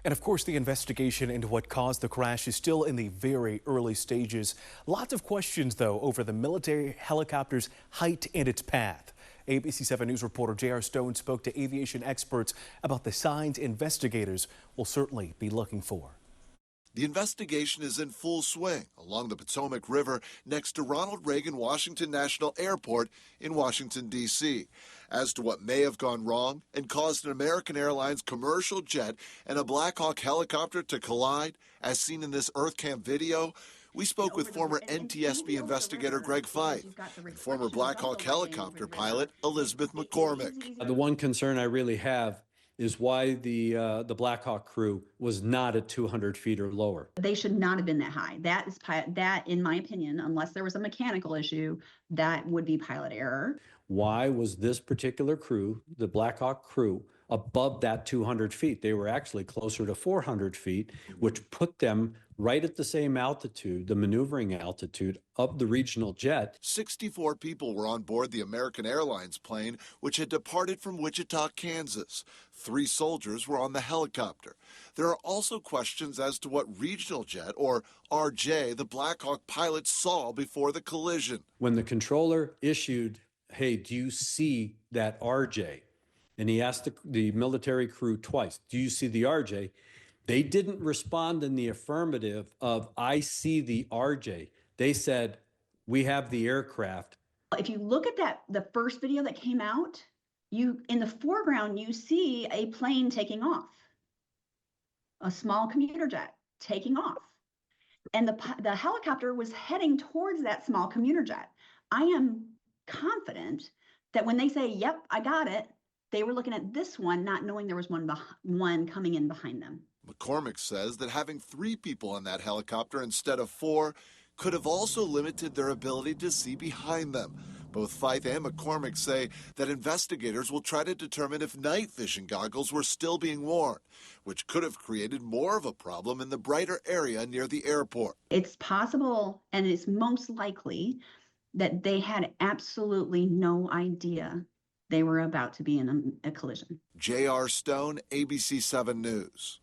And of course, the investigation into what caused the crash is still in the very early stages. Lots of questions, though, over the military helicopter's height and its path. ABC 7 News reporter J.R. Stone spoke to aviation experts about the signs investigators will certainly be looking for. The investigation is in full swing along the Potomac River next to Ronald Reagan Washington National Airport in Washington, D.C. as to what may have gone wrong and caused an American Airlines commercial jet and a Black Hawk helicopter to collide, as seen in this EarthCam video. We spoke with former NTSB investigator Greg Fife and former Black Hawk helicopter pilot Elizabeth McCormick. The one concern I really have is why the Black Hawk crew was not at 200 feet or lower. They should not have been that high. That, in my opinion, unless there was a mechanical issue, that would be pilot error. Why was this particular crew, the Black Hawk crew, above that 200 feet? They were actually closer to 400 feet, which put them right at the same altitude, the maneuvering altitude of the regional jet. 64 people were on board the American Airlines plane, which had departed from Wichita, Kansas. 3 soldiers were on the helicopter. There are also questions as to what regional jet, or RJ, the Black Hawk pilot saw before the collision. When the controller issued, "Hey, do you see that RJ?" and he asked the military crew twice, "Do you see the RJ?" They didn't respond in the affirmative of, "I see the RJ." They said, "We have the aircraft." If you look at the first video that came out, in the foreground, you see a plane taking off, a small commuter jet taking off. And the helicopter was heading towards that small commuter jet. I am confident that when they say, "Yep, I got it," they were looking at this one, not knowing there was one coming in behind them. McCormick says that having 3 people on that helicopter instead of 4 could have also limited their ability to see behind them. Both Fife and McCormick say that investigators will try to determine if night vision goggles were still being worn, which could have created more of a problem in the brighter area near the airport. It's possible, and it's most likely, that they had absolutely no idea they were about to be in a collision. J.R. Stone, ABC 7 News.